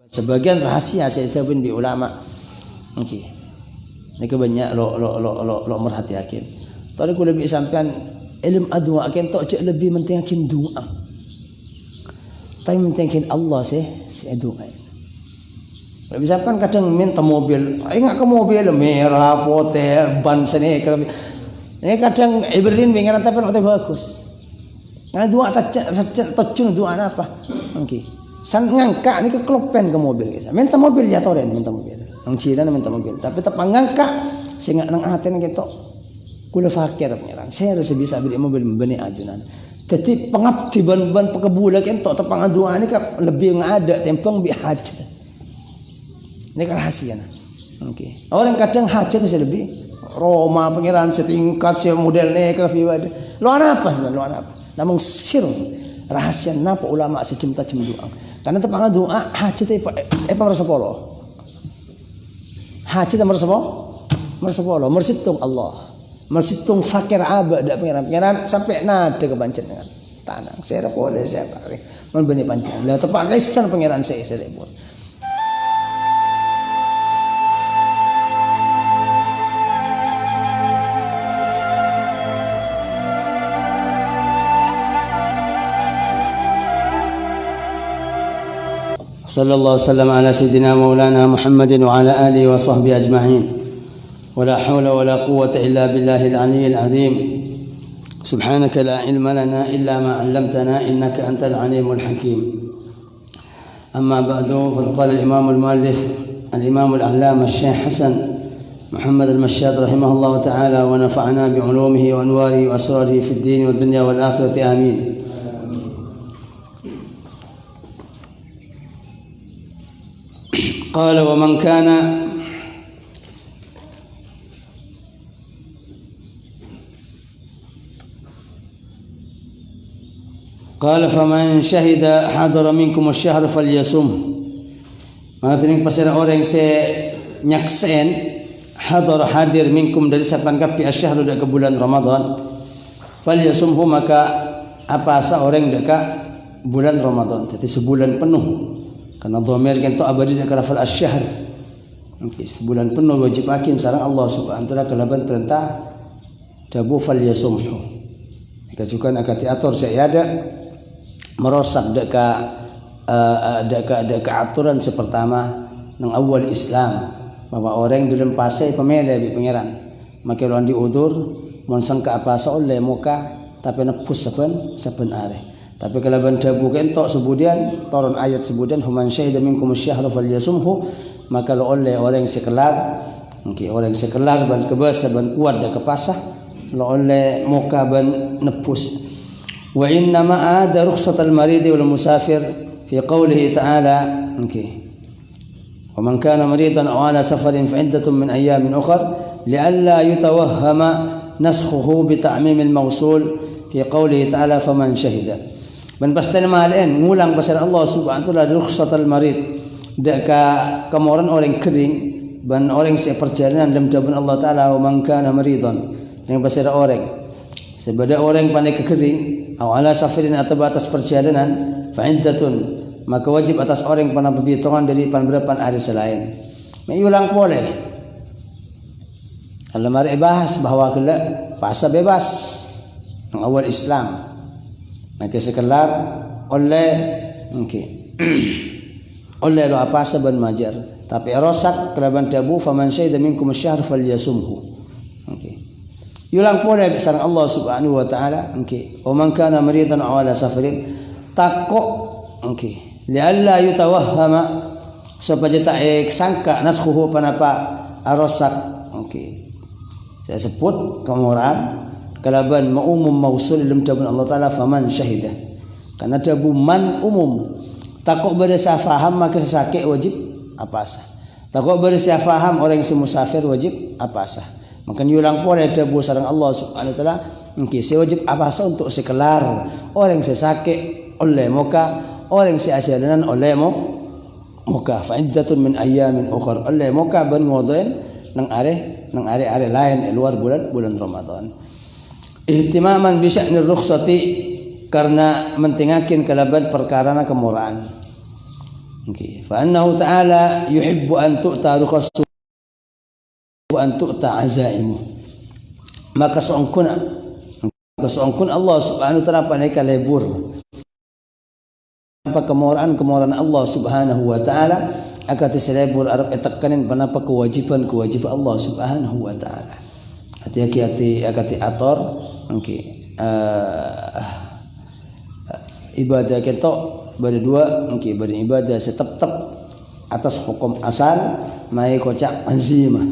Sebagian rahasia saya jawabin di ulama. Okey. Ini banyak lo merhatiakin. Tadi aku lebih sampean ilmu adua akan tok cek lebih mentingin doa. Tapi mentingin Allah si doa. Lebih sampean kadang minta mobil, ingat ke mobil merah putih ban sini ke. Ini kadang Ibrahim pengen tapi nak bagus. Karena doa tajun doa apa? Okey. San ngangka ni ke klopen ke mobil guys. Minta mobil ya toren minta mobil. Nang Cina minta mobil. Tapi tetap ngangka sehingga nang aten gitu. Kula fakir pengiran. Saya harus bisa beli mobil membeni ajunan. Jadi pengabdi ban pekebula kan tok tepang doa ni kan lebih ngada tempong bi hajat. Ini kan rahasia nah. Okey. Orang kadang hajat saya lebih Roma pengiran setingkat saya modelnya ke fiwad. Luar apa sebenarnya luar apa? Namun sir rahasia napa ulama sejemta doa. Karena tepang doa hajat merasa polo. Hajat merasa polo. Mersitung Allah. Mersitung fakir abad dak pengiran sampai nada kebancet dengan tanang. Saya boleh saya tarik. Membeni panjang. Lah tepak kaisan pengiran saya buat. صلى الله وسلم على سيدنا مولانا محمد وعلى آله وصحبه أجمعين ولا حول ولا قوة إلا بالله العلي العظيم سبحانك لا علم لنا إلا ما علمتنا إنك أنت العليم الحكيم أما بعد فقد قال الإمام المؤلف الإمام العلامة الشيخ حسن محمد المشاد رحمه الله تعالى ونفعنا بعلومه وأنواره وأسراره في الدين والدنيا والآخرة آمين. قال ومن كان قال فمن شهد حضر منكم الشهر فليصم. Maksudnya pasal orang saya nyaksen hadir minkum dari sapan kapi asyhar dak ke bulan Ramadan falyasumhu maka apa seorang dekat bulan Ramadan jadi sebulan penuh. Karena dhamir kan tu abadi dak lafal asyhar. Okey, sebulan penuh wajib akin sareng Allah Subhanahu wa taala kalaban perintah dabu falyasumhu. Jika juga nak diatur saya ada merosak deka aturan sepertama nang awal Islam bahwa orang dalam pasai pemele bi pangeran. Maka lawan diudur mun sangka apa oleh muka tapi nepus saben are. Tapi kalau bandabu kentok sebudian turun ayat sebudian human syahida minkum asyhara falyasumhu maka lo oleh orang sekelar okey orang sekelar ban kebasa ban kuat dak kepasah lo oleh muka ban nepus wa inna ma ada rukhsatal marid wal musafir fi qawlihi ta'ala okey wa man kana maridan aw ala safarin fa iddatun min ayamin ukhra li'alla yatawahhama naskhuhu bi ta'mim al mawsul fi qawlihi ta'ala faman shahida. Dan pasti malaen ngulang pasal Allah Subhanahu wa taala rukhsatul marid dak kemoran orang kering ban orang se perjalanan dalam jaban Allah taala wa man kana maridan yang pasal orang sebada orang pandai kekering atau ala safarin atau batas perjalanan fa iddatun maka wajib atas orang pana berhitungan dari beberapa hari selain mengulang boleh kalau mari bahas bahwa kala puasa bebas yang awal Islam. Maka sekelar oleh okey oleh lo apa saban majar tapi rosak kelaban tabu faman syahida minkum asyhar falyasumhu okey yulang pole besar Allah Subhanahu wa taala okey wa man kana maridan aw ala safarin taqo okey lialla yatawahhama supaya tak sangka naskhuhu panapa rosak okey saya sebut kemoran kalaban umum mausul dalam tabun Allah taala faman syahida karena tabu man umum takut berasa faham maka sesakit wajib apa sah takut berasa faham orang yang musafir wajib apa sah maka diulang pula tabu sareng Allah Subhanahu wa taala okey saya wajib apa sah untuk sekelar orang sesakit oleh muka orang seajalanan oleh muka fa iddatun min ayamin ukhra oleh muka ban ngodain nang are lain luar bulan Ramadan. Ihtimaman bi sya'nir rukhsati karena mentingakin kalaban perkara kemurahan. Okay. Fa annahu ta'ala yuhibbu an tu'ta rukhasuhu wa an tu'ta azaimu. Maka seongkun Allah Subhanahu wa taala paneka lebur. Apa kemoran Allah Subhanahu wa taala akan diselebur arab etakanin panapa kewajiban Allah Subhanahu wa taala. Hati-hati akati ator okay. Ibadah ketok pada dua okay, pada ibadah setep-tep atas hukum asal mai kocak azimah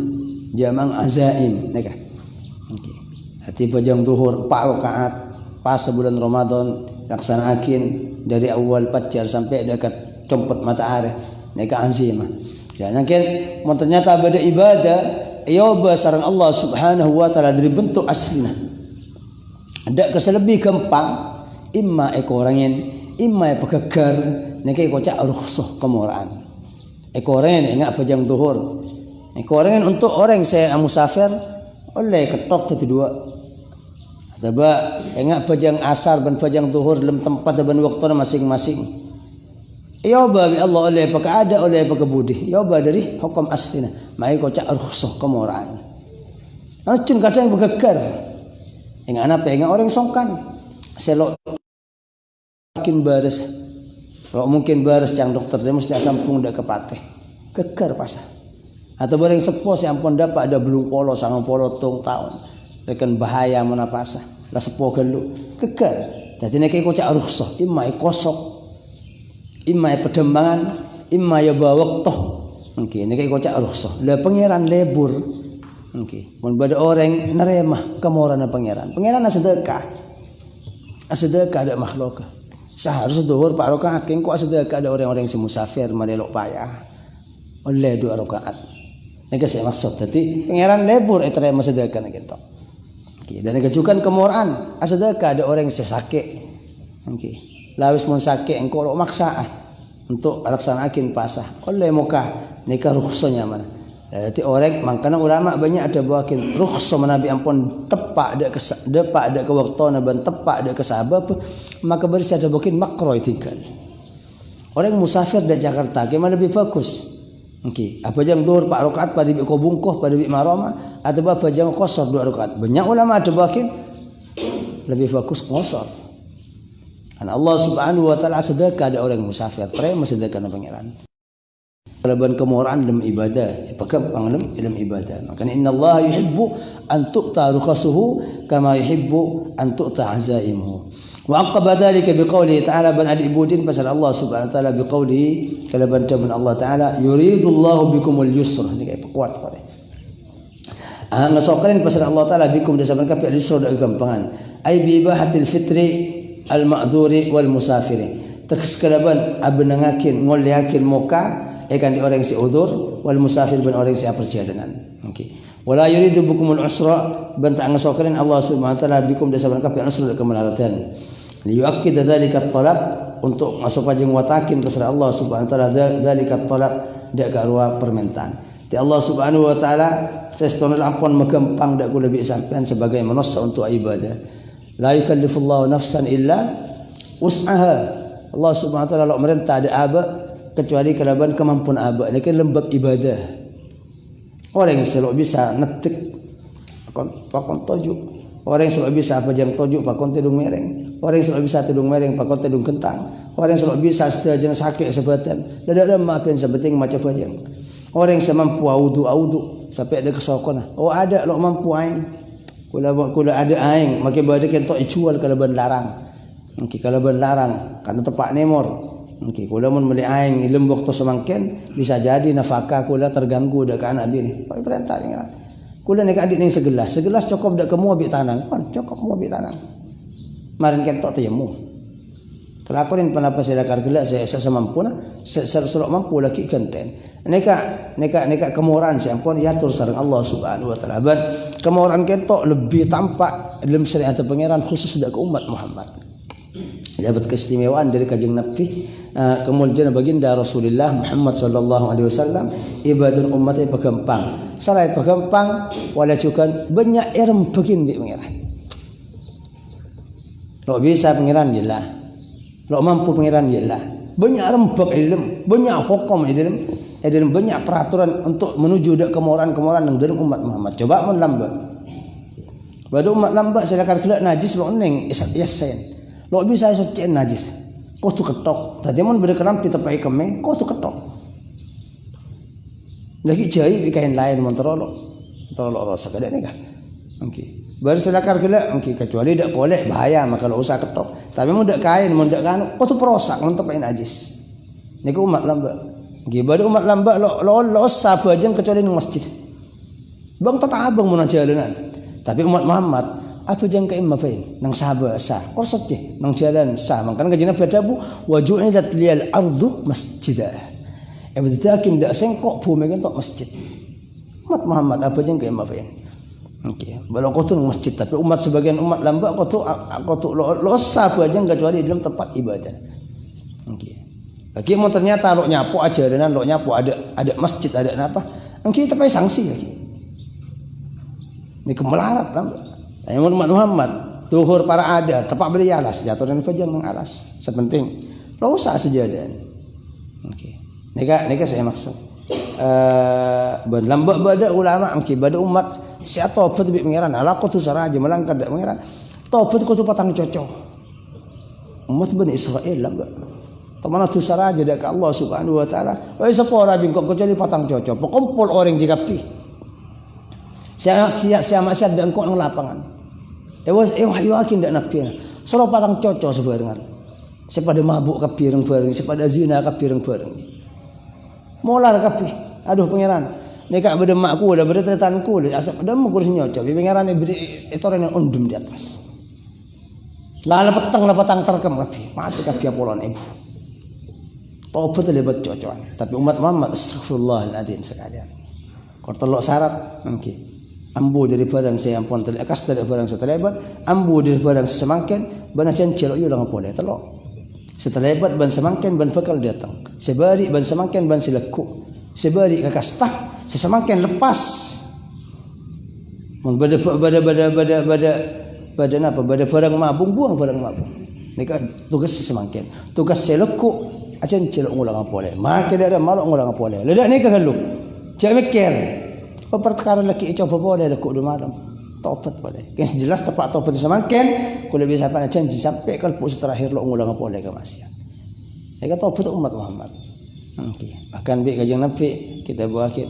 jamang azaim neka okay. Hati pajang zuhur 4 rakaat pas bulan Ramadan laksanakin dari awal fajar sampai dekat compot matahari neka azimah ya nakin mun ternyata pada ibadah iyoba sareng Allah Subhanahu wa taala dari bentuk aslinya ada keselebih gampang imma ekorangin imma pekegar niki kocak rukhsah kemuraan ekoren ingat pajang zuhur ekoren untuk orang saya musafir oleh ketok tadi dua atau ingat pajang asar dan pajang zuhur dalam tempat dan waktu masing-masing ya babi Allah oleh pakai ada oleh pakai budi ya dari hukum aslina mai kocak rukhsah kemuraan acun kadang pekegar ingat apa ingat orang songkan selok mungkin baris cang dokter dia mesti sampung dak kepateh keker pasah atau bareng sepo si ampun dapat ada belum polo sangang polo tung tahun rekan bahaya menapasa lah sepo gelu keker dadi nek kocak rukhsah imma kosok imma pedembangan imma ya bawak toh mungkin nek kocak rukhsah lah pangeran lebur mungkin mun bada orang neremah kemoran pangeran sedekah ada makhluk seharusnya zuhur 4 rakaat kan kok sedekah ada orang-orang yang musafir melelok payah oleh 2 rakaat nek saya maksud tadi pangeran lebur etre sedekah gitu okay. Dan kejukan kemoran sedekah ada orang yang sakit okay. Lawis mun sakit engko lo maksa untuk laksanakin pasah oleh muka nikah rukhsahnya mana jadi orang makanya ulama banyak ada bawakin rukhsah menabi ampun tepak ada ke waktu naban tepak ada ke sabab maka bersih ada bawakin makro tinggal orang musafir dari Jakarta gimana lebih bagus okay. Apa jam 2 4 rakaat pada ko bungkuh pada bi marama atau apa jam qasar 2 rakaat banyak ulama ada bawakin lebih bagus qasar karena Allah Subhanahu wa taala sedekah ada orang musafir terima sedekah na pangeran kalaban kemurahan dalam ibadah pagampang dalam ibadah makanya innallaha yuhibbu an tu'ta rukhasuhu kama yuhibbu an tu'ta azaimuhu wa aqaba dhalika biqoulihi ta'ala ban al-ibudin pasal Allah Subhanahu wa taala biqoulihi kalaban taban Allah taala yuridullahu bikumul yusra ini kayak kuat pada ngasokarin pasal Allah taala bikum dasaban kape yusra dak gampangan ai bi ibahatil fitri al ma'dzuri wal musafiri tekskalaban abnangakin ngoliakin muka ikan di orang si udzur wal musafir ben orang si perjalanan okey wala yuridu bikumul usra ben ta ngasokarin Allah Subhanahu wa taala bikum dasaban kape usra kemelaratan liyuakkid dzalika at-talab untuk masuk pajeng watakin pasal Allah Subhanahu wa taala dzalika at-talab dak garua permintaan ti Allah Subhanahu wa taala sestonol ampun megampang dak kula bi sampean sebagai manusia untuk ibadah la yukallifullahu nafsan illa wus'aha Allah Subhanahu wa taala lo merintah ada aba kecuali kalaban kemampuan abak ini kan lembab ibadah orang yang selalu bisa netik pakon tojuk orang yang selalu bisa apa jam tojuk pakon tidung mereng orang yang selalu bisa tidung mereng pakon tidung kentang orang yang selalu bisa setelah sakit sebatan dadak maafin sebeting macam pajang orang yang semampu audu sampai ada kesokona ada lo mampu aing kula ada aing make bade kentok icual kalaban larang mungkin kalaban larang karena tepak nemor okey kula mun meuli aing ilem waktu semangken bisa jadi nafkah kula terganggu dak anak bini pak perintah ngira kula nek adik ning segelas cukup dak kemu abik tanang kon cukup mu abik tanang marin kentok temu kelakurin panapa saya dakar gelas saya semampuna selok mampu laki kenten neka kemoran saya ampun yatur sareng Allah Subhanahu wa taala ban kemoran kentok lebih tampak dalam syariat pangeran khusus dak umat Muhammad dapat keistimewaan dari kanjeng Nabi kemuliaan baginda Rasulullah Muhammad sallallahu alaihi wasallam ibadah umatnya pagampang salah pagampang wala cukan banyak irem begin di pangeran lo bisa pangeran jelah lo mampu pangeran jelah banyak rembak di dalam, banyak hukum di dalam banyak peraturan untuk menuju ke kemoran-kemoran yang dalam umat Muhammad. Coba mun lambat. Pada umat lambat silakan kelak najis lo neng yasen. Lo bisa suciin najis. Kau tu ketok. Tadi mun berkeram di tepai kemeng, kau tu ketok. Lagi jahit kain lain mun terolok rasa kada ni kah? Okey. Baru silakan kelak, okey kecuali dak kolek bahaya maka lo usah ketok. Tapi mun dak kain, mun dak kanu, kau tu perosak mun tepai najis. Niku umat lambat. Okey, pada umat lambat lo sabar aja kecuali nang masjid. Bang tata abang mun jalanan. Tapi umat Muhammad apa jang ka imma fain nang sahabat sah korsot je nang jalan sah mangkan kajina pada bu waju'idat liyal ardu masjidah ebdakin dak sengkok bumi kan tok masjid umat Muhammad apa jang ka imma fain okey balau kau tu masjid tapi umat sebagian umat lambat kau tu lo sah jang kecuali dalam tempat ibadah okey lagi mau ternyata lo nyapu aja dan lo nyapu ada masjid ada apa okey tapi sanksi lagi ini kemelarat lambat. Yang umat Muhammad tuhur para ada tepat beri alas jatuh dan fajar nang alas sepenting lo usah sejadan. Okey. Nika saya maksud. Lambat pada ulama okey pada umat siapa tobat bi pangeran ala qatu saraja melangkah dak pangeran. Tobat qatu patang cocok. Umat Bani Israel lambat. Tamana tu saraja dak Allah Subhanahu wa taala. Oi sapa ora bingkok kecuali patang cocok. Pekumpul orang jika pi. Siapa dan kau nang lapangan. Wahyu akin dak napi. Soro patang cocok sebarengan. Sepada mabuk kapireng bareng, sepada zina kapireng bareng. Molar kapi. Aduh pangeran. Nek beda makku dah beda tretanku dah asap dah mukur nyocok. Pangeran beri etoran undum di atas. Lala petang terkem kapi. Mati kapi apolon ibu. Tobat lebat cocokan. Tapi umat Muhammad astagfirullahaladzim sekalian. Kau telok syarat mungkin. Ambu dari barang saya ampun telekas dari barang saya terlebat, ambu dari barang semangkin, bana cencel yo lang pole telok. Setelebat ban semangkin ban bekal datang. Sebari ban semangkin ban sileku. Sebari kakastah, sesemangkin lepas. Mun bada barang mabung buang barang mabung. Nika tugas sesemangkin. Tugas sileku cencel ngulang pole. Maka ada malok ngulang pole. Ledak ni ke halu. Cak mikir. Perkara laki coba boleh lekuk 2 malam. Tobat boleh. Kan jelas tepat tobat semakin kalau bisa apa janji sampai kalau puasa terakhir lo ngulang boleh ke maksiat. Ya kan tobat umat Muhammad. Okey. Bahkan bi kajang Nabi kita buakin.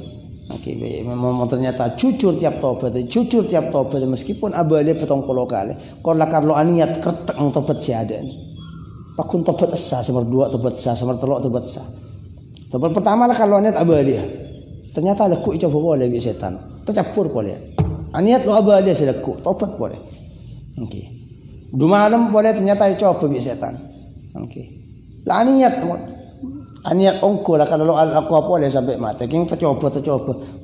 Okey, memang ternyata jujur tiap tobat meskipun abadi petong puluh kali. Kalau lo aniat kertek tobat siada. Pakun tobat asa nomor 2 tobat asa nomor 3 tobat asa. Tobat pertama lah kalau niat abadi. Ternyata lekuk coba boleh bi setan. Tercampur boleh. Aniat lo abadi selekuk, tobat boleh. Okey. 2 malam boleh ternyata coba bi setan. Okey. Lah aniat ongko lah kalau lo aku apa boleh sampai mati. King tercoba.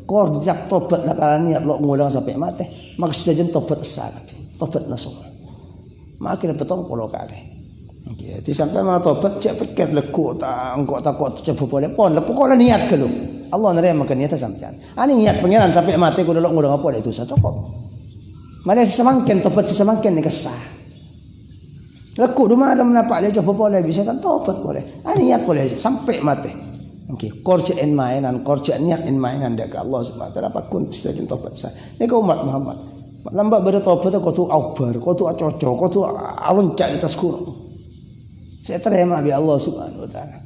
Kor dijak tobat lah kalau niat lo ngulang sampai mati. Maka sedajen tobat asa. Tobat nasuh. Makin petong puluh kali. Okey. Ti sampai mana tobat cek pikir lekuk tak engkau takut coba boleh pon. Pokoknya niat ke lu. Allah nerima niat sampean. Ani niat pangeran sampai mati ku delok ngurang apa itu cukup. Mana semangkin tobat semangkin ni kesah. Lekuk 2 malam nampak dia coba boleh bisa kan tobat boleh. Ani niat boleh sampai mati. Okey, korjaan mainan, korjaan niat mainan dak Allah Subhanahu wa taala pakun sedaya tobat sah. Nek umat Muhammad. Lambat bertobat kau tu aubar, kau tu cocok, kau tu aluncak di atas gunung. Saya terima bi Allah Subhanahu wa taala.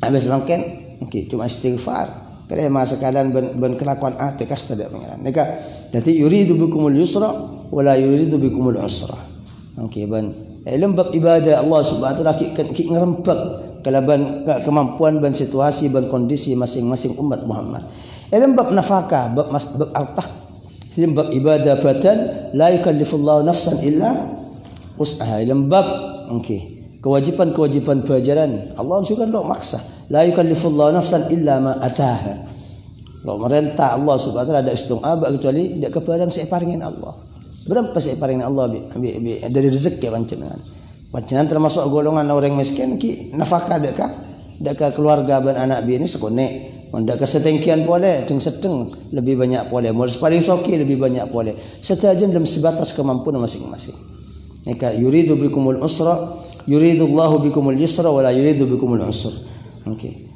Habis langken okey cuma istighfar terima sekalian ben kelakuan ati kas tidak pangeran nika dadi yuridu bikumul yusra wala yuridu bikumul usra okey ben lembab ibadah Allah Subhanahu wa taala ki ngerembak kalaban kemampuan ban situasi ban kondisi masing-masing umat Muhammad lembab nafkah bab altah lembab ibadah badan la yukallifullahu nafsan illa wus'aha lembab okey kewajiban pelajaran Allah juga tak maksa la yukallifullahu nafsan illa ma ataha. Kalau merintah Allah Subhanahu wa taala ada istiqamah kecuali tidak kebarang saya paringin Allah. Berapa saya paringin Allah dari rezeki panjenengan termasuk golongan orang miskin ki nafkah dekat keluarga dan anak bini sekone. Ndak kesetengkian boleh, sedeng lebih banyak boleh. Mau paling soki lebih banyak boleh. Setajan dalam sebatas kemampuan masing-masing. Nika yuridu bikumul usra yuridullahu bikumul yusra wa la yuridu bikumul usra. Okey.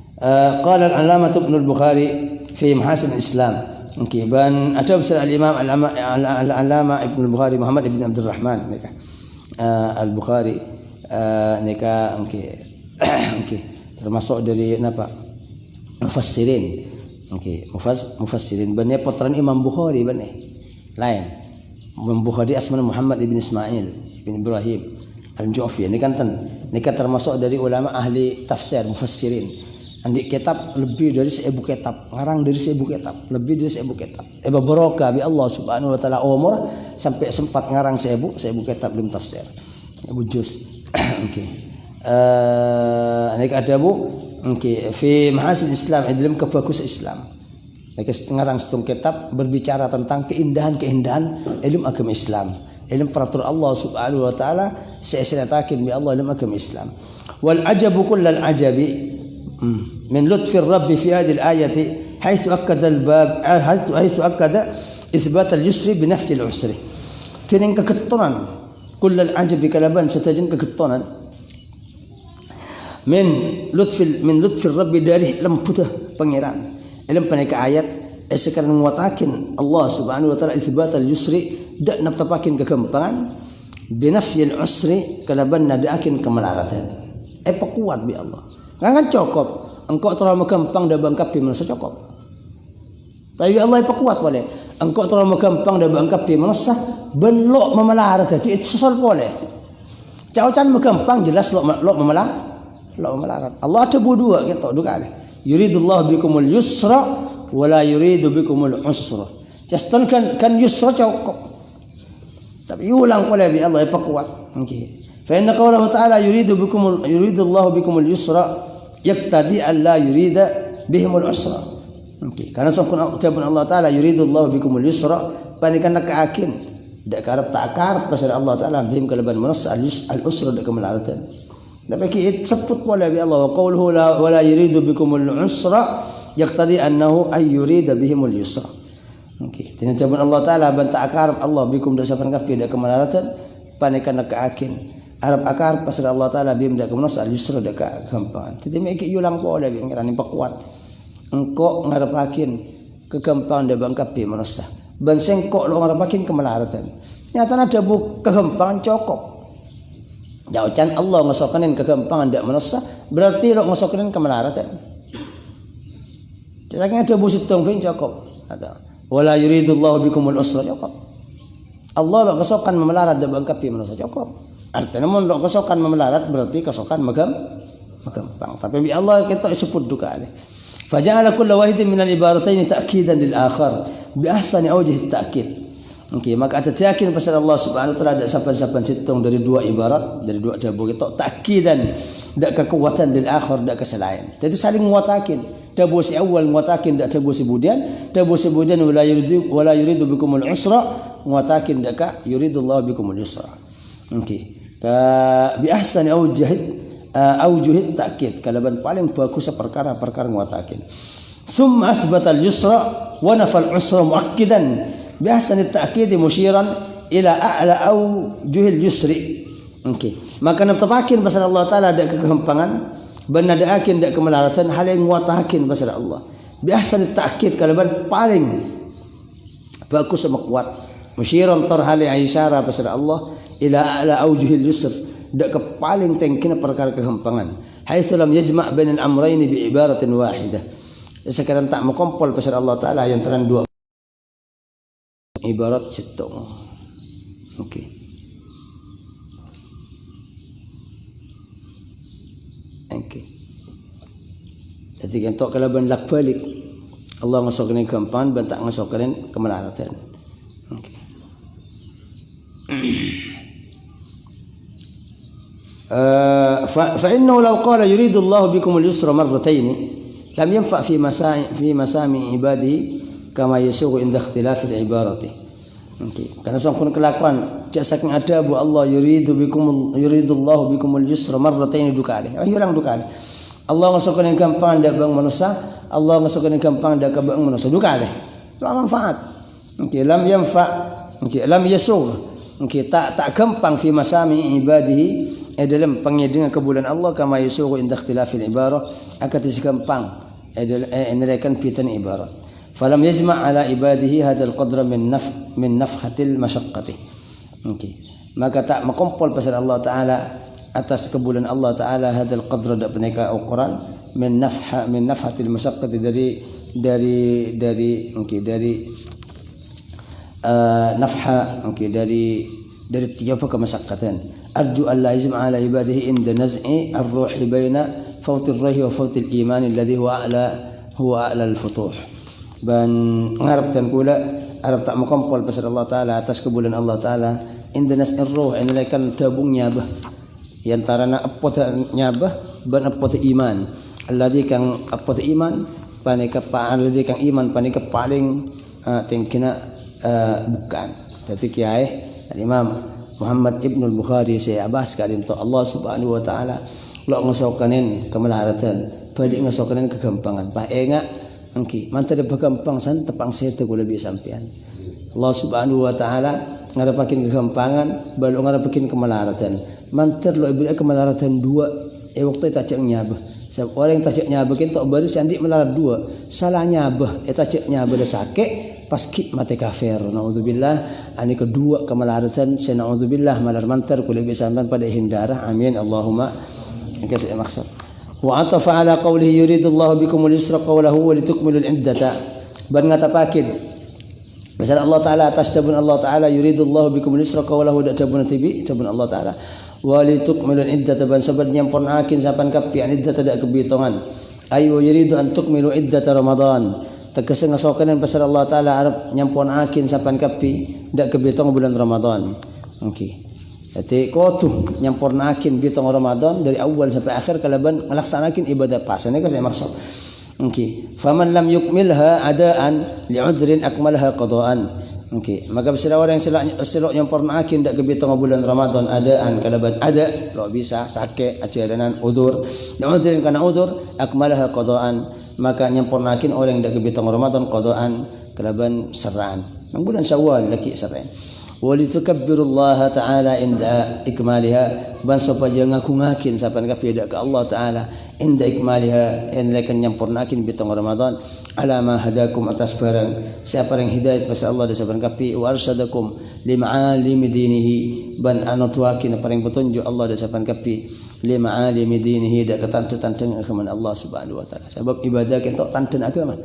Qala al-allamah Ibnu al-Bukhari fi mahasin al-Islam. Okey, ban atau al-Imam al-Allamah Ibnu al-Bukhari Muhammad ibn Abdul Rahman al-Bukhari okey. Okey. Termasuk dari apa? Mufassirin. Okey, mufassirin bannya putra Imam Bukhari bannya. Lain. Imam Bukhari asmana Muhammad ibn Ismail ibn Ibrahim Al-Ju'fi. Ini kan termasuk dari ulama ahli tafsir mufassirin. Andi kitab lebih dari 1000 kitab, ngarang dari 1000 kitab, lebih dari 1000 kitab. Barokah bi Allah Subhanahu wa taala umur sampai sempat ngarang 1000 kitab dalam tafsir. Abu Juz. Okey. Ini ada Bu, okey, fi mahasin Islam, dalam kebagus Islam. Ngarang setengah kitab berbicara tentang keindahan-keindahan ilmu agama Islam. Ilmu peraturan Allah Subhanahu wa taala seseratakin bi Allah ilmu agama Islam. Wal ajabu kullal ajabi من لطف الرب في هذه الآية حيث أكد الباب حيث أكد إثبات اليسر بنفي العسر. تنين ككتنا كل العجب كلبان ستجن ككتنا من لطف الرب داره لم putih pangeran. Ilmu panik ayat sekarang mengatakan Allah Subhanahu wa taala itsbat al-yusri dak naptapakin kegampangan binafyi al-usri kalaban nadakin kemelaratan. Kuat bi Allah. Kan cukup. Engkau terlalu gampang dah bangkapi manusia cukup. Tapi Allah kuat boleh. Engkau terlalu gampang dah bangkapi manusia benlok memelarat itu sesal boleh. Caucan gampang jelas lo memelarat. Allah ada dua kita dua kali. Yuridullahu bikumul yusra wa la yuridu bikumul usra. Juston kan yusra cukup. Tapi ulang boleh bi Allah kuat. Okey. Fa inna qawlahu ta'ala yuridullahu bikumul yusra yaqtadi an la yurida bihimul usra. Okey, karena sangkun ucapan Allah taala yuridullahu bikumul yusra panikan nakaakin dak karep tak karep pasal Allah taala bihim kalaban manuss al-usra dak kemelaratan. Tapi ki sebut boleh bi Allah wa qawluhu wa la yuridu bikumul usra yaqtadi annahu ay yurida bihimul yusra. Okey, dengan ucapan Allah taala ban tak karep Allah bikum dak sapan kapi dak kemelaratan panikan nakaakin Arab akar pasal Allah taala bim dak kemenos al-yusra dak gampang. Jadi mek yulang boleh bi ngarani kuat. Engkau ngarapakin kegampang dak bangkapi manusia. Ban sengkok lo ngarapakin kemelaratan. Nyata ada bu kegampangan cukup. Jaucan Allah ngasokanin kegampangan dak manusia berarti lo ngasokanin kemelaratan. Jadi ada bu situng fin cukup. Ada. Wala yuridullahu bikumul usra cukup. Allah lo ngasokan memelarat dak bangkapi manusia cukup. Artinya mun kesokan memelarat berarti kesokan magampang. Tapi bi Allah kita sebut duka ni. Faja'ala kullu wahidin min al-ibaratayn ta'kidan lil akhar bi ahsani awjih at-ta'kid. Okey, maka ada yakin pasal Allah Subhanahu wa taala ada saban-saban situng dari dua ibarat, dari dua dabu kita ta'kidan dak kekuatan lil akhar dak kesalahan. Jadi saling nguatakin. Dabu si awal nguatakin dak dabu si budian, dabu si budian wala yuridu bikumul usra nguatakin dak yuridullahu bikumul yusra. Okey. Bi ahsani aujuhit ta'kid kalaban paling bagus perkara-perkara nguatakin. Summa asbata al-yusra wa nafa al-usra muakkidan bi ahsani ta'kid musyiran ila a'la aujuhil yusri. Okey. Maka naftapakin pasal Allah taala ada kegampangan benadaakin dak kemelaratan hal yang nguatakin pasal Allah. Bi ahsani ta'kid kalaban paling bagus sama kuat. Musyiran tarhali isyara pasal Allah ila a'la aujuhil yusr dak paling tengkina perkara kegampangan haitsu lam yajma' bainal amrayn bi ibaratin wahidah. Sekarang tak mengumpul pasal Allah taala yang terang dua ibarat situng. Okey. Jadi kentok kalaban lak balik Allah ngasokeun gampang ban tak ngasokeun kemelaratan. Okey. فإنه لو قال يريد الله بكم اليسر مرتين لم ينفع في مسامع عباده كما يسوغ عند اختلاف العبارة. Karena sangkun kelakuan saking ada bu Allah yuridullahu bikumul yusra marratain dukali. Ulang dukali. Allah ngasokeun gampang dak bang manusia, Allah ngasokeun gampang dak bang manusia dukali. Lo manfaat. Lam yanfa, lam yasugh. Tak gampang fi masami ibadihi dalam pangideng ke bulan Allah kama yusuru inda ikhtilafil ibarah akan gampang enrekan fitan ibarah falam yajma' ala ibadihi hadzal qadra min nafhatil masyaqqati maka tak mengumpul pasal Allah taala atas kebulan Allah taala hadzal qadra dak peneka ukuran min nafhatil masyaqqati dari nafha dari tiap kemasakkatan arju alla yajma' ala ibadihi inda naz'i ar-ruhi baina fawt ar-ruhi wa fawt al-iman alladhi huwa a'la al-futuh ban ngarapkan pula arab tak mengumpul pasal Allah taala atas kebulan Allah taala inda naz'i ar-ruh kan tabungnya bah yantarana apota nyabah ban apota iman alladhi kang apota iman panika alladhi kang iman panika paling tingkina bukan jadi kiai Imam Muhammad Ibn al-Bukhari saya abas kadin to Allah Subhanahu wa taala lo ngasokanin kemelaratan balik ngasokanin kegampangan pa enga engki mantade bagampang san tepang sete kula bi sampean Allah Subhanahu wa taala ngarapakin kegampangan balik ngarapakin kemelaratan manter lo ibu kemelaratan dua waktu tajak nyabah sebab orang tajak nyabah kin tok baru sandik melarat dua salah nyabah tajak nyabah da sakit paski mate kafir naudzubillah ani kedua kemelaratan saya naudzubillah malar mantar kula bisa sampean pada hindarah amin Allahumma kasih maksud wa atafa ala qawlihi yuridullahu bikumul yusra qawluhu wa litukmilul iddata ban ngatapakin misal Allah taala atas tabun Allah taala yuridullahu bikumul yusra qawluhu da tabun tibi tabun Allah taala wa litukmilul iddata ban saban nyampunakin sapan kapi iddata da kebitongan ayu yuridu an tukmilu iddata ramadan tegese ngasokanen pasal Allah taala arep nyampunakin sapan kapi dak kebitong bulan Ramadan. Jadi kotu nyampunakin bitong Ramadan dari awal sampai akhir kalaban ngelaksanakin ibadah pasane ka saya maksud. Faman lam yukmilha adaan li'udrin akmalha qadaan. Maka bisa orang selok nyampunakin dak kebitong bulan Ramadan adaan kalaban ada lo bisa sakit ajalanan udur. Li'udrin kana udur akmalha qadaan. Maka nyempurnakin orang dak bitong Ramadan qadaan kelaban seraan nang bulan Syawal laki seraan walitukabbirullaha ta'ala inda ikmaliha ban supaya ngaku-ngakin sapan kapi dak ka Allah taala inda ikmaliha en lekan nyempurnakin bitong Ramadan ala ma hadakum atas barang siapa yang hidayat pasal Allah da sapan kapi wa arsyadakum lima'alimi dinihi ban anutwakin paring petunjuk Allah da sapan kapi lima alimi dinihi dak ketanten agama Allah Subhanahu wa taala sebab ibadah kentok tanten agama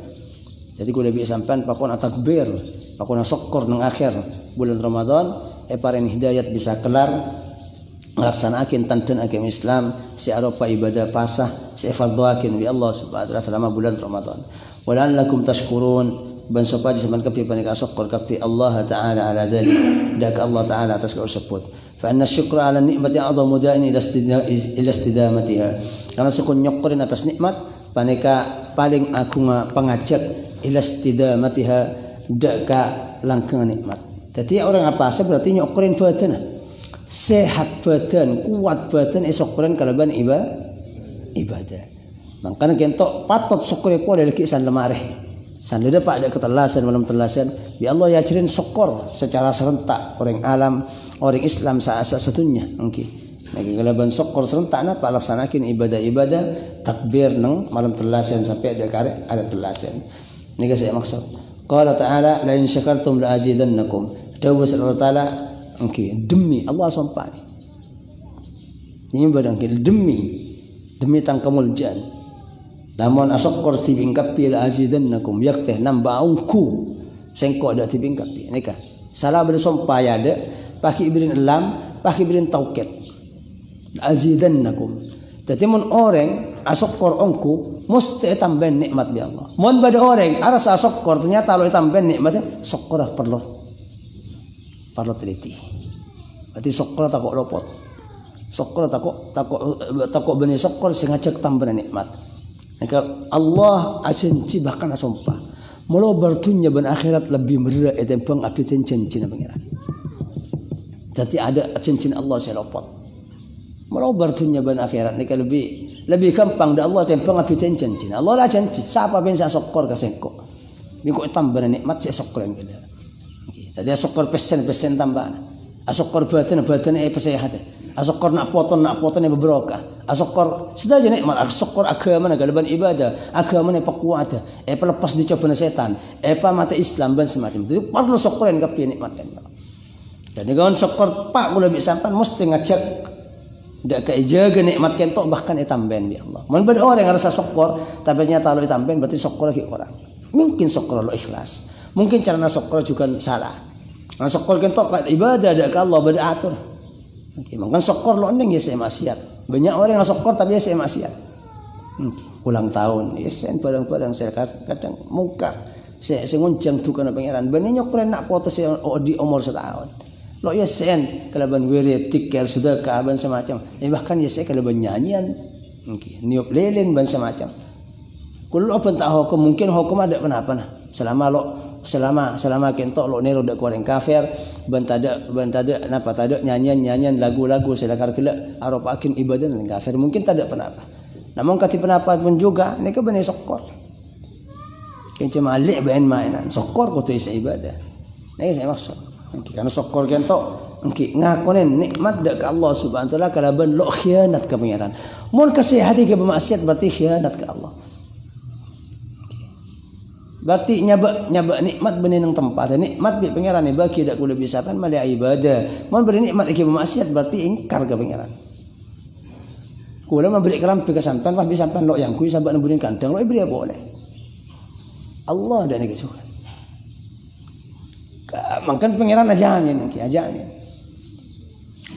jadi kula bi sampean pakon takbir pakon syukur nang akhir bulan Ramadan paring hidayat bisa kelar nglaksanakeun tanten agama Islam si arupa ibadah pasah si fardhuakeun bi Allah Subhanahu wa taala selama bulan Ramadan wala'allakum tashkurun ban supaya sampean kapi panika syukur kapi Allah taala ala dzalik dak Allah taala atas tersebut fa anna syukra ala nikmati a'dhamu da'in ila istidamatiha karena syukur nyukurin atas nikmat panika paling agung pangajak ila istidamatiha dak ka langgeng nikmat jadi orang apa berarti nyukurin badan sehat badan kuat badan syukurin kalaban ibadah makanya kentok patut syukuri pole lagi san lemareh san leda pak ada ketelasan malam telasan bi Allah ya cirin syukur secara serentak orang alam orang Islam satunya lagi kalaban syukur serentak napa laksanakin ibadah-ibadah takbir nang malam telasan sampai ada karek ada telasan ini saya maksud qala ta'ala la in syakartum la azidannakum dawuh Allah taala demi Allah sumpah ini barang demi tangkamul jan namun asyukur tibingkapi la azidannakum yakteh nambaungku sengko ada tibingkapi nika salah bersumpah ya ada pakai ibrin lam pakai ibrin taukid azidannakum jadi mun orang asyukur ongku mesti tambahin nikmat bi Allah mun bada orang aras asyukur ternyata lo tambahin nikmatnya syukur perlu teliti berarti syukur takut lopot syukur takut benih syukur sengaja tambahin nikmat maka Allah ajanji bahkan sumpah mulo bertunya ban akhirat lebih berat etempang api cincin pangeran jadi ada cincin Allah selopot mulo bertunya ban akhirat nika lebih gampang da Allah tempang api cincin Allah lah janji siapa bin sa syukur ka sengko biko tambah nikmat saya syukur yang jadi syukur pesen tambahan syukur badan pesehatan Asokor nak poton yang berberokah. Asokor sudah je nikmat. Asokor agama na galaban ibadah, agama na pakuat. Pelepas dicoba na setan. Mata Islam dan semacam itu. Perlu sokor yang kapi nikmat kan. Jadi kawan sokor pak gula bisampan mesti ngajak dak ka jaga nikmat kentok bahkan itamben bi Allah. Mun bade orang yang rasa sokor tapi nyata lo itamben berarti sokor lagi orang. Mungkin sokor lo ikhlas. Mungkin cara sokor juga salah. Nah sokor kentok pak ibadah dak ka Allah bade atur. Makan sokor lo ending ya saya maksiat. Banyak orang yang sokor tapi ya saya maksiat. Ulang tahun, ya saya padang-padang saya kadang muka. Saya nguncang tuh karena pangeran. Bani nyokren nak foto saya di umur setahun. Lo ya sen kalaban wirid tikel sedekah ban semacam. Bahkan ya saya kalaban nyanyian. Niup lilin ban semacam. Kulo apa tak hukum mungkin hukum ada kenapa nah. Selama kentok lo nero dak goreng kafir ban tada napa tada nyanyian lagu-lagu selakar kela arop akin ibadah dan kafir mungkin tak ada penapa. Namun kati penapa pun juga ni ke bani sokor. Kan cuma alik bain mainan sokor ko tu isa ibadah. Ni saya maksud. Karena sokor kentok ngakonen nikmat dak ke Allah Subhanahu wa taala kalaban lo khianat ke pangeran. Mun kasih hati ke bermaksiat berarti khianat ke Allah. Berarti nyaba nikmat beninang tempat nikmat bi pangeran ni bagi dak kula bisakan mali ibadah mun beri nikmat iki bermaksiat berarti ingkar ke pangeran kula memberi kalam ke sampean wah bisa sampean lo yang kui sabat nemburin kandang lo beri boleh Allah dan iki suka makan pangeran ajamin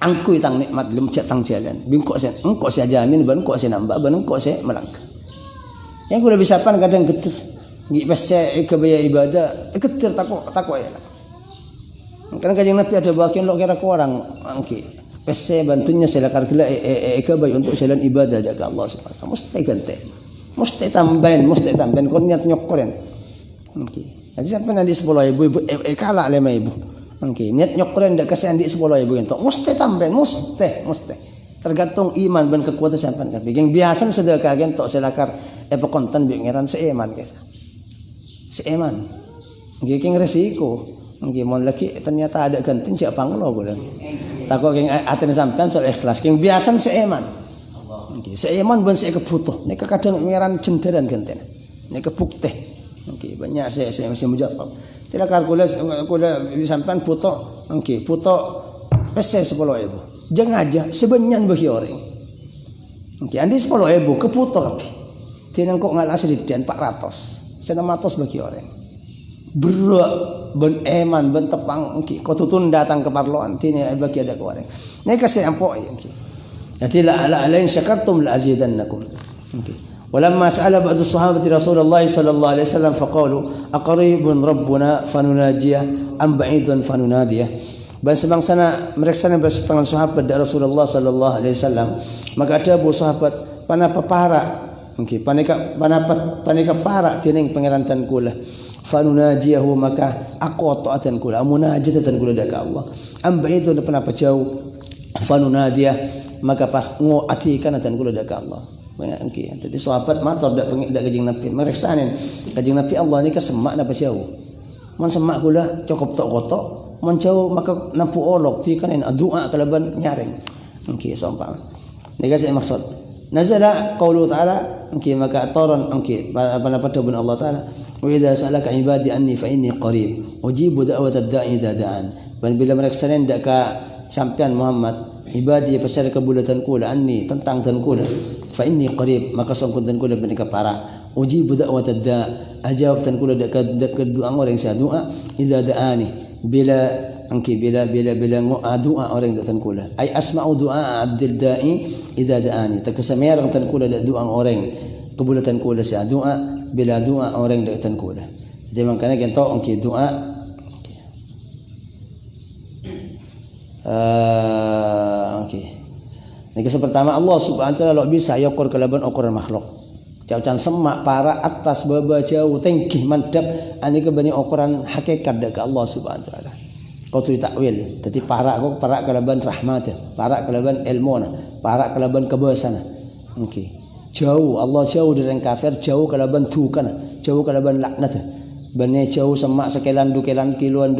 angkui tang nikmat lem cak tang jalan bingkok saya engkau saya jamin ban kok saya nambah ban engkau saya melangkah yang kula bisakan kadang geter ngi pese kebaya ibadah ketir takut ya lah. Kan kanjeng Nabi ada bagian lo kira ke orang angki pese bantunya selakar kila kebaya untuk jalan ibadah jaga Allah Subhanahu mesti ganti mesti tambahin kon niat nyokoren angki jadi sampai nanti 10.000 ibu kalah 5.000 angki niat nyokoren dak kasih andi 10.000 ento mesti tambahin mesti tergantung iman dan kekuatan sampean kan yang biasa sedekah ento selakar konten bingeran seiman guys seeman, geng resiko, mon lagi ternyata ada gantin cak panglo gula. Takut geng aten sampean soal ikhlas, geng biasan seeman, seeman ben saya kebutuh, nek kadang mengeran cenderan gantin, nek kebukte, banyak saya masih menjawab. Tidak kula sampean butuh, butuh pesen 10.000, jangan aja sebenyan bagi orang, andi 10.000 kebutuh tapi, tidak kok ngalah sedikit 400. Senamatos bagi orang berak ben eman ben tepang kau tutun datang ke parloan tini bagi ada ke orang ni kasih ampoi jadi la in syakartum la azidannakum walamma sa'ala ba'd as-sahabati Rasulullah sallallahu alaihi wasallam faqalu aqribun rabbuna fanunajiyah am ba'idun fanunadiyah ban sebangsana mereka bersetengah sahabat dari Rasulullah sallallahu alaihi wasallam maka ada bu sahabat panapa para panika para tining pangeran tan kula fanunajiyahu maka aku taatan kula munajatan kula dak Allah amba itu penapa jauh fanunadiyah maka pas ngoatikan tan kula dak Allah jadi sahabat matur dak kajing Nabi mereksanin kajing Nabi Allah ni kesemak napa jauh mun semak kula cukup tok kotok mun jauh maka nampu olok ti kan doa kalaban nyaring sompang ni kasih maksud nazala qaulu ta'ala maka atoran pada pun Allah Ta'ala wa idza sa'alaka ibadi anni fa inni qarib ujibu da'watad da'i idza da'an dan bila mereka senen dak ka sampean Muhammad ibadi pasal kebulatan kula anni tentang dan kula fa inni qarib maka sangkun dan kula benika para ujibu da'watad da' ajab tan kula dak doa orang saya doa idza da'ani bila doa orang datang kula ay asma'u doa abdil da'i idza da'ani takasamerang tan kula doa orang kebulatan kula sa doa bila doa orang datang kula jadi makanya kento doa Ini pertama Allah Subhanahu wa taala bisa yakur kalaban ukuran makhluk. Caucan semak para atas baba jauh tengkih mantap ani ke bani ukuran hakikat dak Allah Subhanahu wa taala. Kau tu takwil. Jadi para kalaban rahmat, para kalaban ilmuna, para kalaban kebesaran. Okey. Jauh Allah jauh dari kafir, jauh kalaban tukana, jauh kalaban laknat. Bani jauh semak sekelan dukilan kiluan.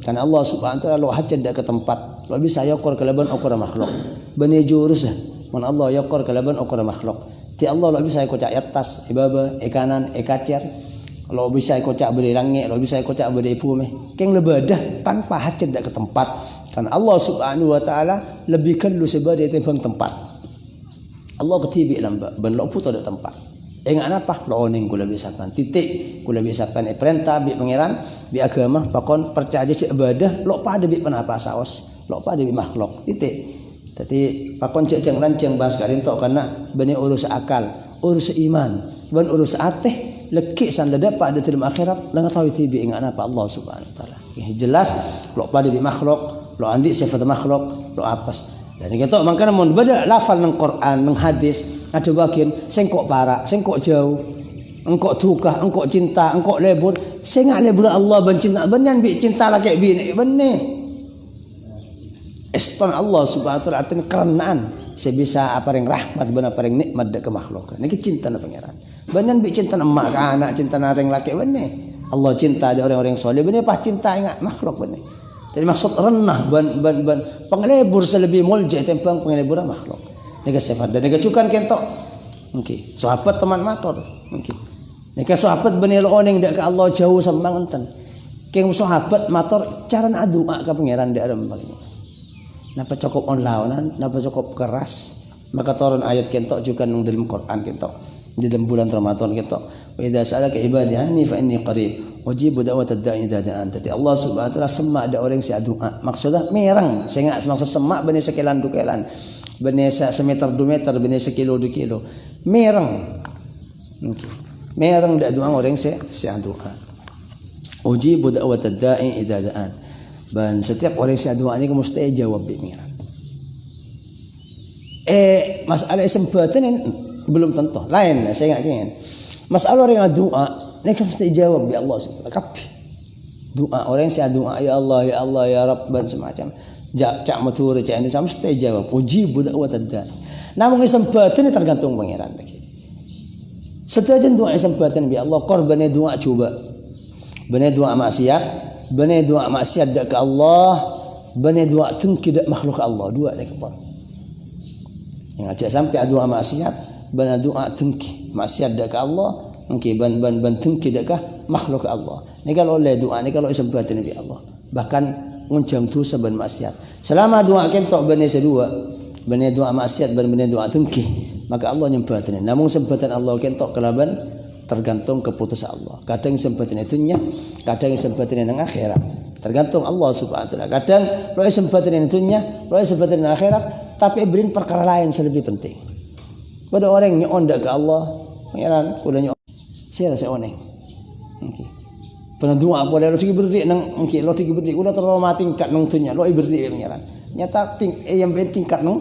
Karena Allah Subhanahu wa taala lo hajat dak ke tempat lo bisa yakor kalaban ukura makhluk bani jurus mun Allah yakor kalaban ukura makhluk ti Allah lo bisa ko cak yatas ibaba ikanan ikacer lo bisa ko cak beri langit lo bisa ko cak beri pume keng lebadah tanpa hajat dak ke tempat karena Allah Subhanahu wa taala lebih kallu sebagai timbang tempat Allah ketibi lamba ban lo puto dak tempat ingat apa lo oning kula bisakan titik kula bisakan perintah bi pangeran bi agama pakon percaya cek ibadah lo pada bi penapa saos lo pada bi makhluk titik jadi pakon cek jeng rancang bahas karin tok karena bani urus akal urus iman ban urus ateh lekik san leda pada dalam akhirat lang tahu tibi ingat apa Allah Subhanahu wa taala jelas lo pada bi makhluk lo andi sifat makhluk lo apas dan kita makanya mau beda lafal nang Quran nang hadis ada bagian sengkok parak sengkok jauh engkok tukah engkok cinta engkok lebur sengak lebur Allah ben cinta benan bi cinta laki bini benne eston Allah Subhanahu wa taala atin kerenaan sebisa apa ring rahmat benar apa ring nikmat dak ke makhluk niki cinta na pangeran benan bi cinta emak ka anak cinta na ring laki benne Allah cinta ada orang-orang soleh benne pas cinta ingat makhluk benne jadi maksud renah ban pengelebur selebih mulja tempang pengelebur makhluk. Nika sifat dan nika cukan kentok. Okey. Sahabat teman matur. Okey. Nika sahabat benih lo oning dak ke Allah jauh sembang enten. Keng sahabat matur cara doa ka pangeran dak arem paling. Napa cukup onlaunan, napa cukup keras. Maka turun ayat kentok cukan nang dalam Quran kentok. Di dalam bulan Ramadan kentok. Wa idza sa'alaka ibadi anni fa inni qarib. Ujibu da'watad da'i idza da'an. Jadi Allah Subhanahu wa taala semak ada orang sia doa. Maksudnya merang, sehingga maksud semak bani sekilan dukelan. Bani semeter 2 meter, bani sekilo 2 kilo. Merang. Okay. Merang dak doa orang sia doa. Ujibu da'watad da'i idza da'an. Dan setiap orang sia doa ini mesti jawab bi merang. Masalah sembatan belum tentu. Lain saya enggak ingin. Masalah orang doa ini kan mesti jawab ya Allah Subhanahu doa orang saya doa ya Allah ya Rabb dan semacam cak matur cak ini mesti jawab ujibu da'watad da'i namun sembatan tergantung pangeran lagi setelah doa sembatan ya Allah korbannya doa coba bani doa maksiat dak ke Allah bani doa tengki dak makhluk Allah dua lagi apa yang ajak sampai doa maksiat bani doa tengki maksiat dak ke Allah okey ban tengki dak makhluk Allah ni kalau oleh doa ni kalau sembatan Nabi Allah bahkan nguncang tu saban maksiat selama doa kentok bani sedua bani doa maksiat bani doa tengki maka Allah nyembatan namun sembatan Allah kentok kelaban tergantung keputusan Allah kadang sembatan itunya kadang sembatan nang akhirat tergantung Allah Subhanahu wa taala kadang lo sembatan itunya lo sembatan nang akhirat tapi beri perkara lain lebih penting pada orang yang ondak ke Allah pangeran kudanya saya rasa oneng. Okey. Pernah doa apa lo sigi berdiri nang okey lo sigi berdiri udah terlalu mati tingkat nang tunya lo berdiri pangeran. Nyata yang tingkat nang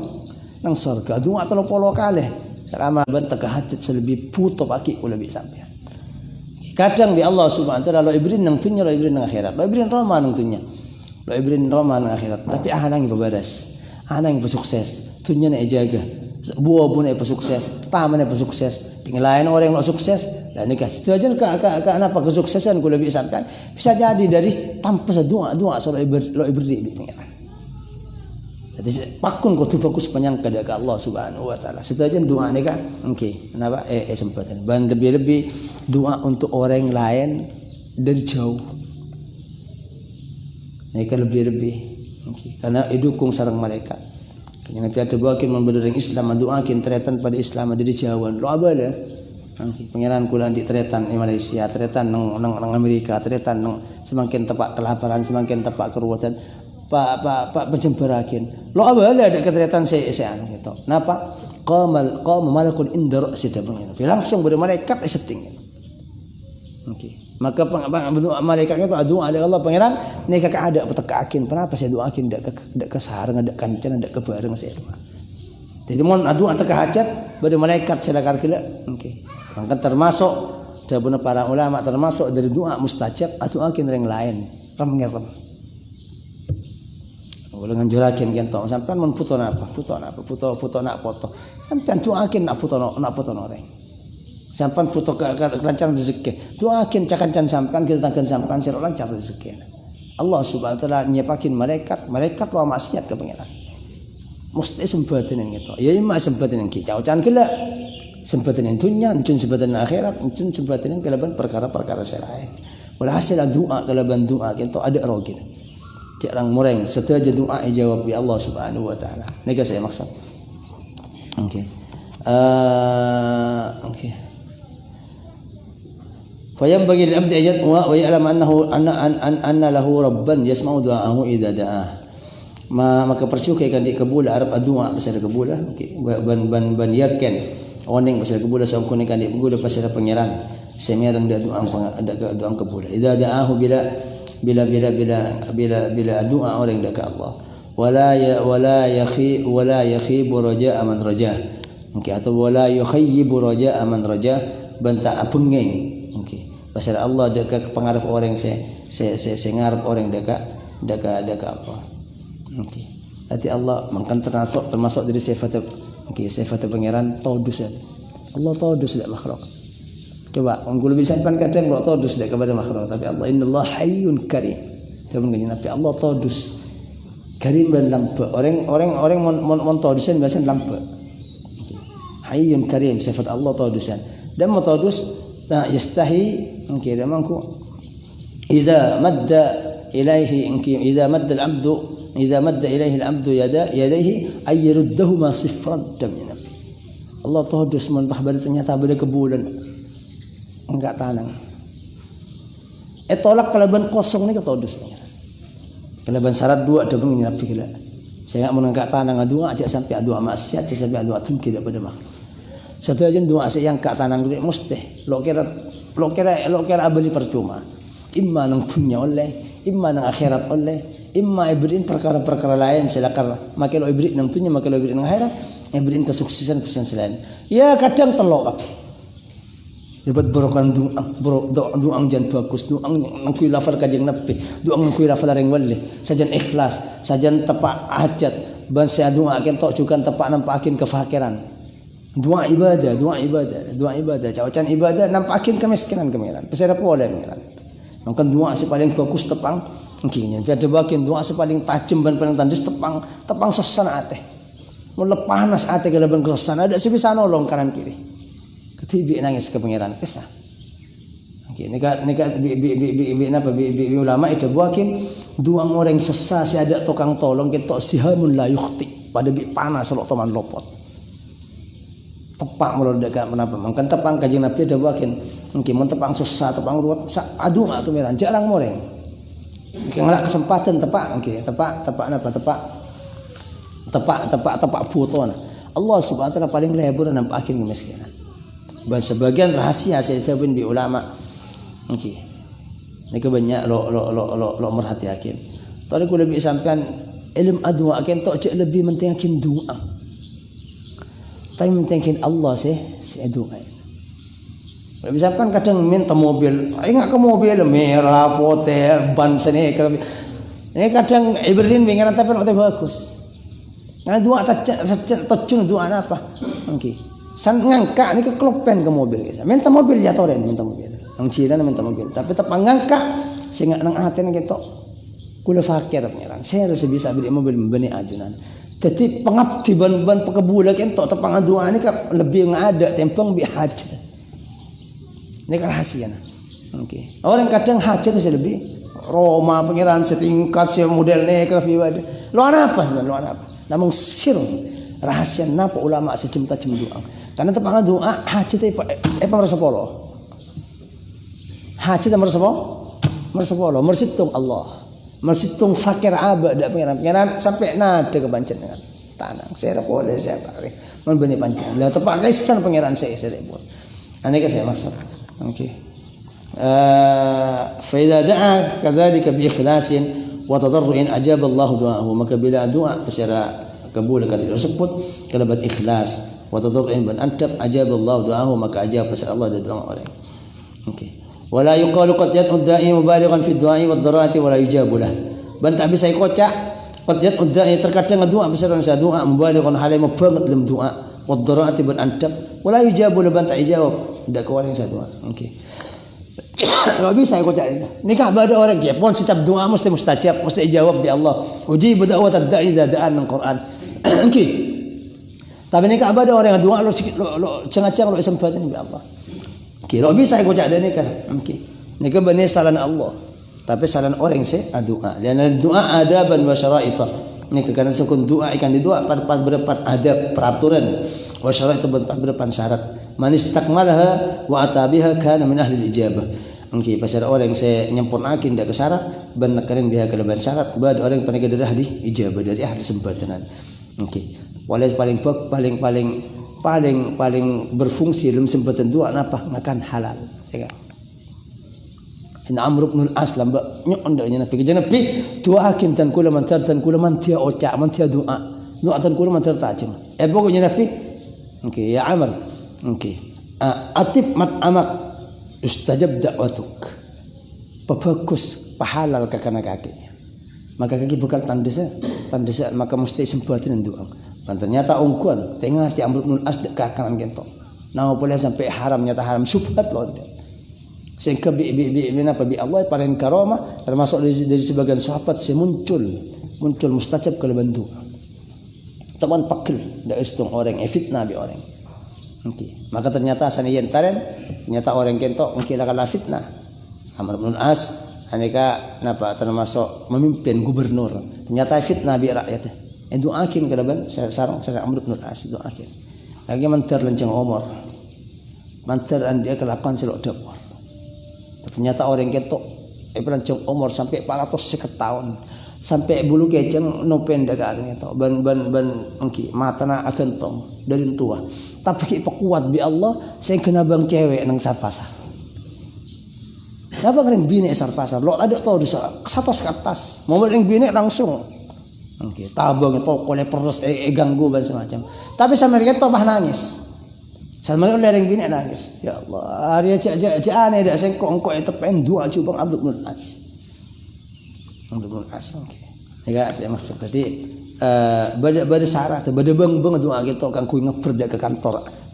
surga doa terlalu polo kali. Selama bentak hajat selebih puto paki lebih sampai. Kadang di Allah Subhanahu wa taala lo ibrin nang tunya lo ibrin nang akhirat. Lo ibrin roma nang tunya. Lo ibrin roma nang akhirat. Tapi ahanang bebadas. Ahanang bersukses. Tunya na jaga. Buah pun sukses, taman sukses. Dengan lain orang yang sukses, dan nikah. Setuju kenapa kesuksesan ku lebih sampai bisa jadi dari tanpa doa soal lo ibri pengiran. Jadi pakun kau tu fokus penyangka ke Allah Subhanahu wa taala. Setuju doa ni kan? Okey. Kenapa? Sempatan. Dan lebih doa untuk orang lain dari jauh. Ni kan lebih. Okey. Karena didukung sareng malaikat. Yang nanti ada bakin memberi Islam mendoakan tretan pada Islam ada di Jawa. Lo abada. Pangeran kula di tretan di Malaysia, tretan nang Amerika, tretan nang semakin tepak kelaparan, semakin tepak keruwetan. Pak penjembarakin. Lo abada ada ketretan saya gitu. Napa? Qama malakun inda ra'si tabung. Langsung beri malaikat setting. Okey. Maka malaikat itu doa dari Allah pangeran ni kakak ada petekakin kenapa saya doakin dak ke sareng dak kancan dak ke bareng saya doa. Jadi mon doa teka hajat bade malaikat silakan kila. Okey. Maka termasuk dari para ulama termasuk dari doa mustajab atau akin yang lain. Rem. Ulangan jurakin kentok sampean mun puto napa? Puto nak foto. Sampean doakin nak foto orang. Sampan puto kelancaran rezeki. Doakin cakancan sampan kita tangkan sampan sira lancar rezeki. Allah Subhanahu wa taala nyiapakin malaikat lo maksiat ke pangeran. Mesti sempadan gitu. Ya ima sempadan ki caucan kela. Sempadan dunya, encun sempadan akhirat, encun sempadan kelaban perkara-perkara syar'i. Walhasil doa kelaban doa kita ada rogin. Tiarang mureng setaja doa dijawab ya Allah Subhanahu wa taala. Nika saya maksud. Okey. Okey. Fayam bagi al-abd ayat wa ya'lam annahu anna lahu rabban yasma'u du'aahu idza da'ah. Maka percukai kan dikabul arab doa pasal kabul. Okey. Ban yakin oning pasal kabul saung kan dikabul pasal pangeran. Semerang dia doa kabul. Idza da'ahu bila doa orang dekat Allah. Wala yakhibu raja'a man raja. Okey, atau wala yukhayyibu raja'a man raja, banta apengeng. Okey. Pasal Allah dekat pengarap orang saya ngarap orang dekat apa. Okey. Hati Allah makan termasuk dari sifat pangeran todus. Allah todus dak makhluk. Coba orang bisa pan kadang kalau todus dak kepada makhluk, tapi Allah innallaha hayyun karim. Coba ngene Nabi Allah todus. Karim dan lampu. Orang mon todusan biasanya lampu. Hayyun karim sifat Allah todusan. Dan mau todus yastahi mungkin mangku idza madda ilaihi idza madda al-'abdu yadayhi ay yuruddahuma sifran min Nabi. Allah todus mentah bari ternyata bari kebulan enggak tanang. Tolak kelaban kosong ni ketodus ni. Kelaban syarat dua ada begini Nabi kala. Saya enggak menengak tanang dua aja sampai dua maksiat sampai dua tun tidak pada mak. Satu aja dua asyik yang kak tanang gede mustih. Lo kira abali percuma. Imma nang dunya oleh, imma nang akhirat oleh, imma ibrin perkara-perkara lain silakan. Maka lo ibrin nang dunya, maka lo ibrin nang akhirat, ibrin kesuksesan selain. Ya kadang telok apa. Dapat berokan doa jan bagus, doa nang kui lafal kajeng Nabi, doa nang kui lafal ring wali, sajan ikhlas, sajan tepak hajat, ban saya doa akan tok juga tepak nampakin kefakiran. Doa ibadah. Caucan ibadah nampakin kemiskinan kemiran. Pasal apa oleh kemiran. Mungkin doa si paling bagus tepang mungkin. Biar bagian doa si paling tajam dan paling tandus tepang sesana ate. Mula panas ate kelaban kesana ada sebisa nolong kanan kiri. Ketibi nangis ke pangeran kisah. Okey, bi ulama itu buakin dua orang sesa si ada tukang tolong kita sihamun la yukhti pada bi panas selok teman lopot. Tepak mulut dekat menapa mangkan tepang kajing Nabi ada buakin mungkin mun tepang susah tepang ruwet adu ngak kemiran jarang moreng ngelak kesempatan tepak okey tepak napa tepak buton Allah Subhanahu wa taala paling lebar nampakin kemiskinan ban sebagian rahasia saya jawabin di ulama okey nika banyak lo merhatiakin tadi ku lebih sampean ilmu adua akan tok cek lebih mentingin doa. Tapi mentingin Allah si doa. Misalkan kadang minta mobil, ingat ke mobil merah, putih, ban sini. Ini kadang ibrin bingung tapi nak bagus. Karena doa tajun doa apa? Okey. San ngangkat ni ke klopen ke mobil guys. Minta mobil ya toren, minta mobil. Nang Cina minta mobil, tapi tetap ngangkat sehingga nang hati ni kita kula fakir pengiran. Saya harus bisa beli mobil membeli ajunan. Jadi pengabdi ban pekebula kentok tepang doa ni kan lebih ngada tempang bi hajat. Ini kan rahasia nah. Okey. Orang kadang hajat tu lebih Roma pengiran setingkat se model ni ke fiwad. Lo apa sebenarnya lo apa? Namun sir rahasia napa ulama sejam doa. Karena tepang doa hajat apa merasa polo. Hajat merasa polo, mersitung Allah. Mersitung fakir abad dak pengiran sampai nada kebancet dengan tanang. Saya boleh saya tarik membeni pancen. Lah tepak kaisan pengiran saya pun. Ini ke saya maksud. Okey. Fa idza da'a kadzalika bi ikhlasin wa tadarru'in ajaba Allah du'aahu. Maka bila doa secara kabul kata tersebut kalabat ikhlas wa tadarru'in ban antab ajaba Allah du'aahu maka ajab pasal Allah doa orang. Okey. Wala yuqalu qad yad'u da'i mubalighan fi du'a'i wad dharati wala yujabu lah. Ban tak bisa kocak qad yad'u da'i terkadang doa besar saya doa mubalighan halim banget dalam doa wad dharati ban antab wala yujabu ban tak dijawab ndak ke orang saya doa. Okey. Kalau bisa aku cari. Nikah ada orang Jepun setiap doa mesti mustajab, mesti dijawab bi Allah. Ujibu da'wat ad-da'i idza da'an ng Quran. Okey. Tapi nikah ada orang yang doa lo cengacang lo sempatan bi Allah. Okey, kalau bisa aku cari nikah. Okey. Nikah benar salan Allah. Tapi salan orang doa. Dan doa adaban wa syara'ita. Nikah karena sukun doa ikan di doa berdepan adab peraturan. Wa syara'ita berdepan syarat. Man istakmalaha wa atabiha kana min ahli al-ijabah. Okey, pasal orang saya nyempurnakan dak ke syarat ban nakarin biha ke depan syarat, bad orang paling dah di ijabah dari ahli sembatanan. Okey. Walais paling berfungsi dalam sembatan dua apa? Makan halal. Ya kan? In Amr ibn al-As lamba nyok ndaknya nabi kejenapi doakin tan kula man tartan kula man tia oca man tia doa. Doa tan kula man tartajim. Pokoknya nabi. Okey, ya Amr. Okey. Atib mat'amak ustajab da'watuk. Pabagus pahalal ka kana kaki. Maka kaki bekal tandesa maka mesti sempatin doa. Dan ternyata ungkuan tengah si Amr bin As ka kanan gento. Nama boleh sampai haram nyata haram subhat loh. Sehingga bi Allah paling karomah termasuk dari sebagian sahabat muncul mustajab kalau bantu. Teman pakil dak istung orang fitnah bi orang. Okay. Maka ternyata sanayan taren ternyata orang kentok mungkin akan fitnah. Amr bin As aneka napa termasuk memimpin gubernur. Ternyata fitnah bi rakyat. Doakin ke depan sarang Amr bin As doakin. Lagi mantar lenceng umur. Mantar dia kelakuan selok dapur. Ternyata orang kentok lenceng umur sampai 450 tahun. Sampai bulu keceng no pendek itu ban matana akan tong dari tua tapi ki kuat bi Allah saya kena bang cewek nang sarpasar kenapa kering bini sarpasar lo ada tau dosa satu atas mau ring bini langsung tabang itu oleh perus ganggu dan semacam tapi sama mereka tuh bah nangis sama mereka ring bini nangis ya Allah hari aja aneh dak sengkok engko itu pen dua cubang Abdul Munas ya saya maksud tadi bada syarat bada bang doa gitu kan ku ngeperda ke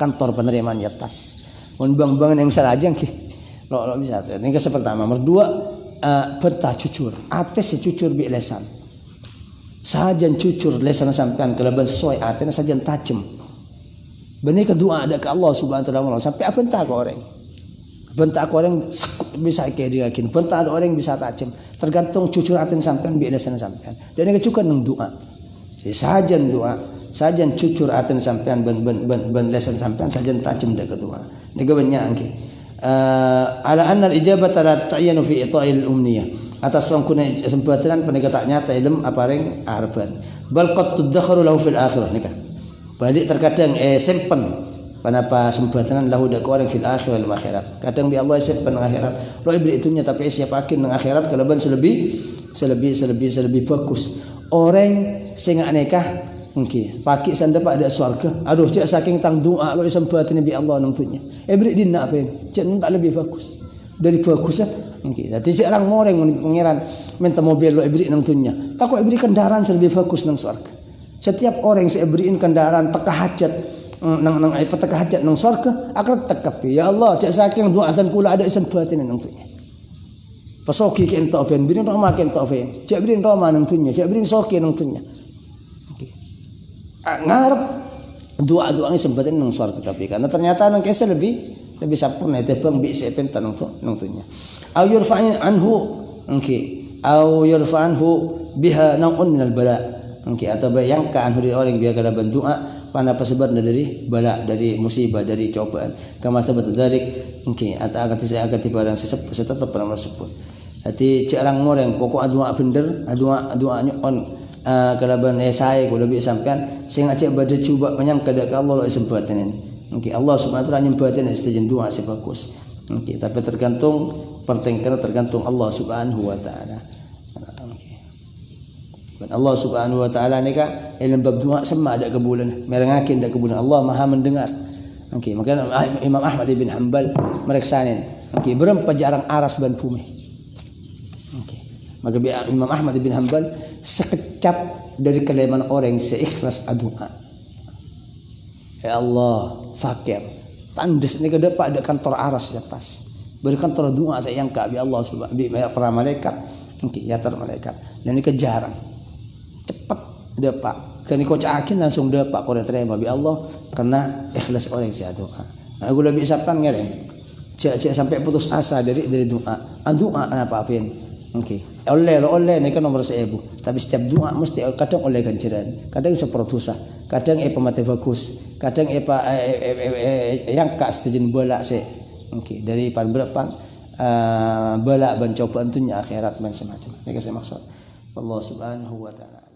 kantor penerimaan di atas mun bang yang salah aja lo bisa ini ke pertama nomor dua peta cucur ates cucur bi lesan sajan cucur lesan sampean keleban sesuai atena sajan tajem benih kedua ada ke Allah subhanahu wa taala sampai apa entah ke orang bentak orang bisa kayak dia bentak ada orang bisa tajam tergantung cucur aten sampean bi lesan sampean dan ini kecukan nang doa sajan doa sajan cucur aten sampean ben lesan sampean sajan tajam dak doa ini banyak angke ala anna al ijabata la ta'yanu fi ita'il umniyah atas song kuna sempatan penegak tak nyata ilm apareng arban bal qad tudakharu lahu fil akhirah nikah balik terkadang simpen Panapa sembatanan lahu dak orang fil akhirah wal akhirat. Kadang bi Allah simpan nang akhirat. Lo ibri itunya tapi siapakin nang akhirat kalaban selebih bagus. Orang sing nikah okey, paki sanda pak ada surga. Aduh cak saking tang doa lo sembatan bi Allah nang tunya. Ibri dinna apa? Cak tak lebih bagus. Dari bagusnya okey. Dadi cak orang moreng pangeran minta mobil lo ibri nang tunya. Takut ibri kendaraan lebih bagus nang surga. Setiap orang saya beriin kendaraan teka hajat nang petaka hajat nang surga akan tekap ya Allah cak saking doa san kula ada sembatan nang tunya pasoki ke ento ben birin roma ke ento ben cak birin roma nang tunya cak birin soki nang tunya ngarep doa ni sembatan nang surga tapi karena ternyata nang kese lebih sampurna tebang bi sepen nang tunya au yurfa'an anhu au yurfa'anhu biha nau'un minal bala atau bayangkan dari orang biar kada berdoa pada sebabnya dari bala dari musibah dari cobaan kama sabat dzalik atau akan barang tetap pernah sebut hati jarang orang pokok doa bener doa nyokon kalaban saya kalau lebih sampean sing acak bade coba menyangka dak Allah lo sembatan Allah subhanahu wa taala nyembatan istijen doa sebagus tapi tergantung pertengkaran tergantung Allah subhanahu wa taala. Dan Allah subhanahu wa ta'ala ni kan ilmu bab doa sama ada kebulan merengakin ada kebulan Allah maha mendengar maka Imam Ahmad bin Hanbal mereksanin berapa jarang aras ban bumi maka Imam Ahmad bin Hanbal sekecap dari kalimat orang seikhlas doa ya Allah fakir tandes ni ke depan ada kantor aras di atas Berikan terus doa saya yang bi Allah subhanahu para malaikat. Okey, ya tar malaikat. Dan ini kejaran. Cepat dapat. Kani kau cakin langsung dapat kau terima bi Allah karena ikhlas orang saya doa. Aku lebih sabtan ngeren. Cek sampai putus asa dari doa. Doa apa-apin. Okey. Oleh ni kan nomor 1000. Tapi setiap doa mesti kadang oleh ganjaran. Kadang seprodusa. Kadang pemati bagus. Kadang yang kak setujun bola se. Okey, dari berapa bala dan cobaan dunia akhirat dan semacam. Ini saya maksud. Allah Subhanahu wa taala.